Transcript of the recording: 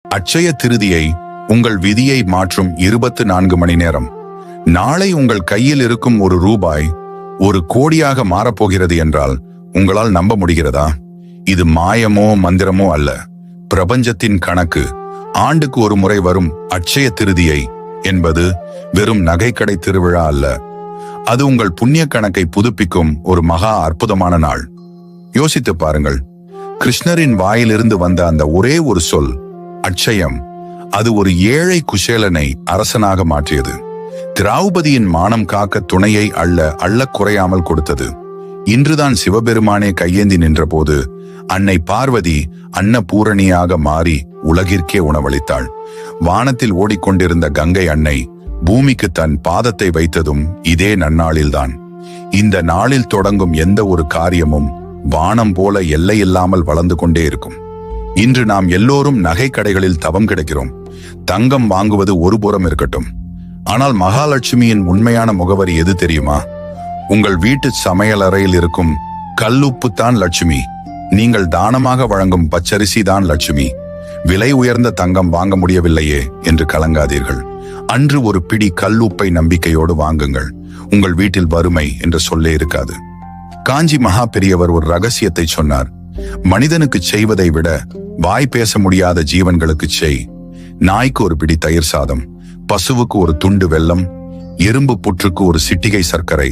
அட்சய திருதியை உங்கள் விதியை மாற்றும் 24 மணி நேரம். நாளை உங்கள் கையில் இருக்கும் ₹1 1 கோடியாக மாறப்போகிறது என்றால் உங்களால் நம்ப முடிகிறதா? இது மாயமோ மந்திரமோ அல்ல, பிரபஞ்சத்தின் கணக்கு. ஆண்டுக்கு ஒரு முறை வரும் அட்சய திருதியை என்பது வெறும் நகைக்கடை திருவிழா அல்ல, அது உங்கள் புண்ணிய கணக்கை புதுப்பிக்கும் ஒரு மகா அற்புதமான நாள். யோசித்து பாருங்கள், கிருஷ்ணரின் வாயிலிருந்து வந்த அந்த ஒரே ஒரு சொல் அட்சயம், அது ஒரு ஏழை குசேலனை அரசனாக மாற்றியது. திரௌபதியின் மானம் காக்க துணையை அள்ள குறையாமல் கொடுத்தது. இன்றுதான் சிவபெருமானே கையேந்தி நின்றபோது அன்னை பார்வதி அன்னபூரணியாக மாறி உலகிற்கே உணவளித்தாள். வானத்தில் ஓடிக்கொண்டிருந்த கங்கை அன்னை பூமிக்கு தன் பாதத்தை வைத்ததும் இதே நன்னாளில்தான். இந்த நாளில் தொடங்கும் எந்த ஒரு காரியமும் வானம் போல எல்லையில்லாமல் வளர்ந்து கொண்டே இருக்கும். இன்று நாம் எல்லோரும் நகை கடைகளில் தவம் கிடக்கிறோம். தங்கம் வாங்குவது ஒரு புறம் இருக்கட்டும், ஆனால் மகாலட்சுமியின் உண்மையான முகவரி எது தெரியுமா? உங்கள் வீட்டு சமையலறையில் இருக்கும் கல்லுப்பு தான் லட்சுமி. நீங்கள் தானமாக வழங்கும் பச்சரிசி தான் லட்சுமி. விலை உயர்ந்த தங்கம் வாங்க முடியவில்லையே என்று கலங்காதீர்கள். அன்று ஒரு பிடி கல்லுப்பை நம்பிக்கையோடு வாங்குங்கள். உங்கள் வீட்டில் வறுமை என்று சொல்லே இருக்காது. காஞ்சி மகா பெரியவர் ஒரு ரகசியத்தை சொன்னார். மனிதனுக்கு செய்வதை விட வாய் பேச முடியாத ஜீவன்களுக்கு செய். நாய்க்கு ஒரு பிடி தயிர் சாதம், பசுவுக்கு ஒரு துண்டு வெல்லம், எறும்பு புற்றுக்கு ஒரு சிட்டிகை சர்க்கரை,